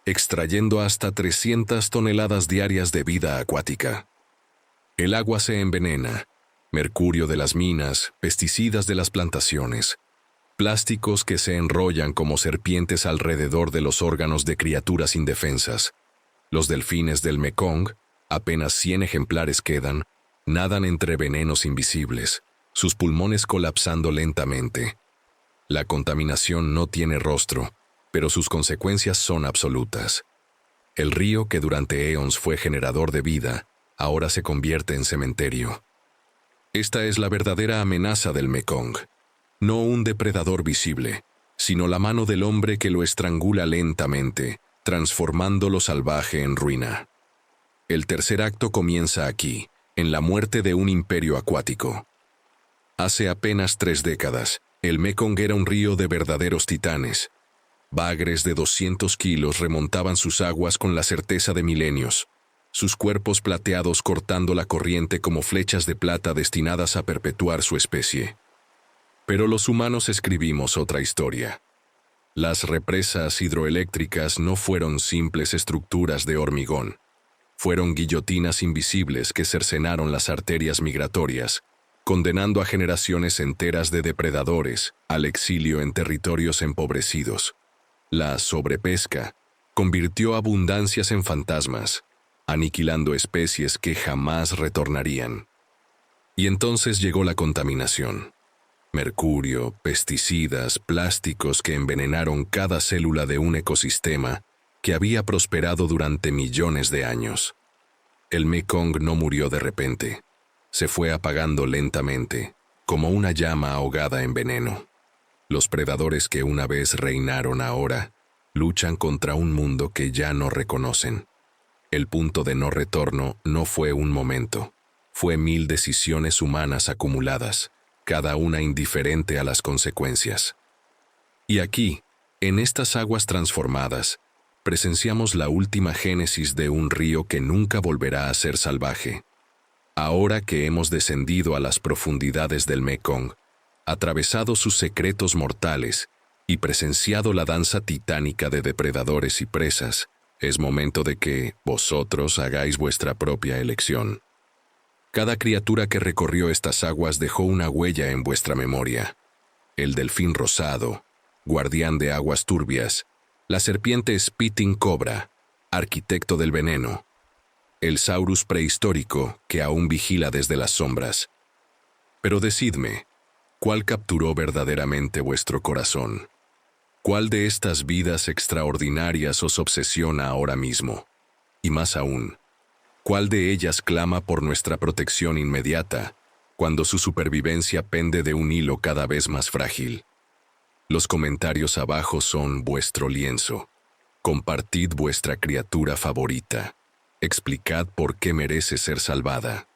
extrayendo hasta 300 toneladas diarias de vida acuática. El agua se envenena, mercurio de las minas, pesticidas de las plantaciones, plásticos que se enrollan como serpientes alrededor de los órganos de criaturas indefensas. Los delfines del Mekong, apenas 100 ejemplares quedan, nadan entre venenos invisibles, sus pulmones colapsando lentamente. La contaminación no tiene rostro, pero sus consecuencias son absolutas. El río que durante eones fue generador de vida, ahora se convierte en cementerio. Esta es la verdadera amenaza del Mekong. No un depredador visible, sino la mano del hombre que lo estrangula lentamente, transformando lo salvaje en ruina. El tercer acto comienza aquí, en la muerte de un imperio acuático. Hace apenas 3 décadas, el Mekong era un río de verdaderos titanes. Bagres de 200 kilos remontaban sus aguas con la certeza de milenios, sus cuerpos plateados cortando la corriente como flechas de plata destinadas a perpetuar su especie. Pero los humanos escribimos otra historia. Las represas hidroeléctricas no fueron simples estructuras de hormigón. Fueron guillotinas invisibles que cercenaron las arterias migratorias, condenando a generaciones enteras de depredadores al exilio en territorios empobrecidos. La sobrepesca convirtió abundancias en fantasmas, aniquilando especies que jamás retornarían. Y entonces llegó la contaminación. Mercurio, pesticidas, plásticos que envenenaron cada célula de un ecosistema que había prosperado durante millones de años. El Mekong no murió de repente. Se fue apagando lentamente, como una llama ahogada en veneno. Los predadores que una vez reinaron ahora luchan contra un mundo que ya no reconocen. El punto de no retorno no fue un momento. Fue 1000 decisiones humanas acumuladas, cada una indiferente a las consecuencias. Y aquí, en estas aguas transformadas, presenciamos la última génesis de un río que nunca volverá a ser salvaje. Ahora que hemos descendido a las profundidades del Mekong, atravesado sus secretos mortales y presenciado la danza titánica de depredadores y presas, es momento de que vosotros hagáis vuestra propia elección. Cada criatura que recorrió estas aguas dejó una huella en vuestra memoria. El delfín rosado, guardián de aguas turbias, la serpiente Spitting Cobra, arquitecto del veneno, el saurus prehistórico que aún vigila desde las sombras. Pero decidme, ¿cuál capturó verdaderamente vuestro corazón? ¿Cuál de estas vidas extraordinarias os obsesiona ahora mismo? Y más aún, ¿cuál de ellas clama por nuestra protección inmediata, cuando su supervivencia pende de un hilo cada vez más frágil? Los comentarios abajo son vuestro lienzo. Compartid vuestra criatura favorita. Explicad por qué merece ser salvada.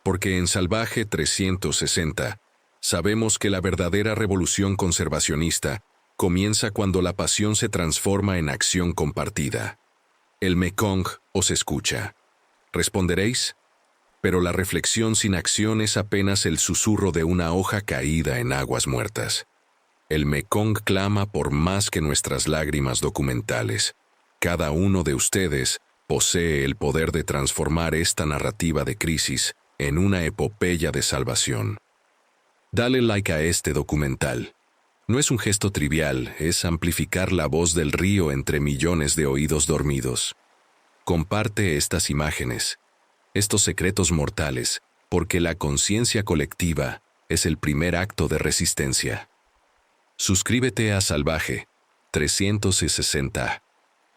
Porque en Salvaje 360 sabemos que la verdadera revolución conservacionista comienza cuando la pasión se transforma en acción compartida. El Mekong os escucha. ¿Responderéis? Pero la reflexión sin acción es apenas el susurro de una hoja caída en aguas muertas. El Mekong clama por más que nuestras lágrimas documentales. Cada uno de ustedes posee el poder de transformar esta narrativa de crisis en una epopeya de salvación. Dale like a este documental. No es un gesto trivial, es amplificar la voz del río entre millones de oídos dormidos. Comparte estas imágenes, estos secretos mortales, porque la conciencia colectiva es el primer acto de resistencia. Suscríbete a Salvaje 360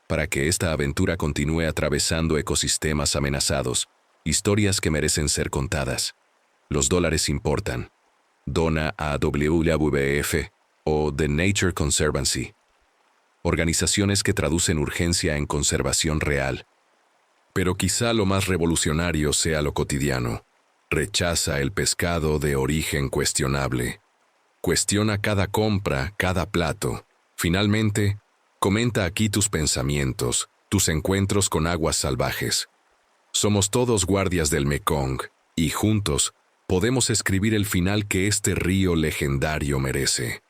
para que esta aventura continúe atravesando ecosistemas amenazados, historias que merecen ser contadas. Los dólares importan. Dona a WWF o The Nature Conservancy, organizaciones que traducen urgencia en conservación real. Pero quizá lo más revolucionario sea lo cotidiano. Rechaza el pescado de origen cuestionable. Cuestiona cada compra, cada plato. Finalmente, comenta aquí tus pensamientos, tus encuentros con aguas salvajes. Somos todos guardias del Mekong, y juntos podemos escribir el final que este río legendario merece.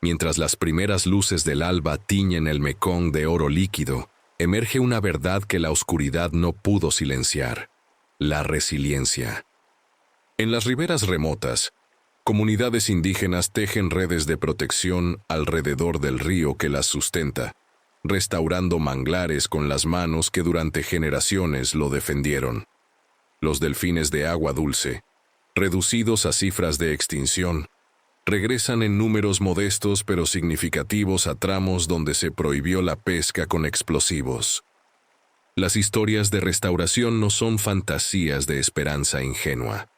Mientras las primeras luces del alba tiñen el Mekong de oro líquido, emerge una verdad que la oscuridad no pudo silenciar: la resiliencia. En las riberas remotas, comunidades indígenas tejen redes de protección alrededor del río que las sustenta, restaurando manglares con las manos que durante generaciones lo defendieron. Los delfines de agua dulce, reducidos a cifras de extinción, regresan en números modestos pero significativos a tramos donde se prohibió la pesca con explosivos. Las historias de restauración no son fantasías de esperanza ingenua.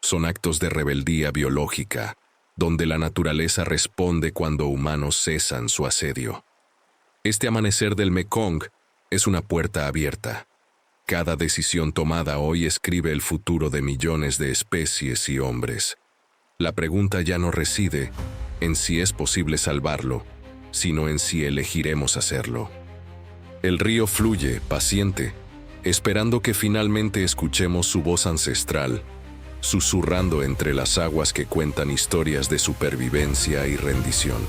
Son actos de rebeldía biológica, donde la naturaleza responde cuando humanos cesan su asedio. Este amanecer del Mekong es una puerta abierta. Cada decisión tomada hoy escribe el futuro de millones de especies y hombres. La pregunta ya no reside en si es posible salvarlo, sino en si elegiremos hacerlo. El río fluye, paciente, esperando que finalmente escuchemos su voz ancestral, susurrando entre las aguas que cuentan historias de supervivencia y rendición.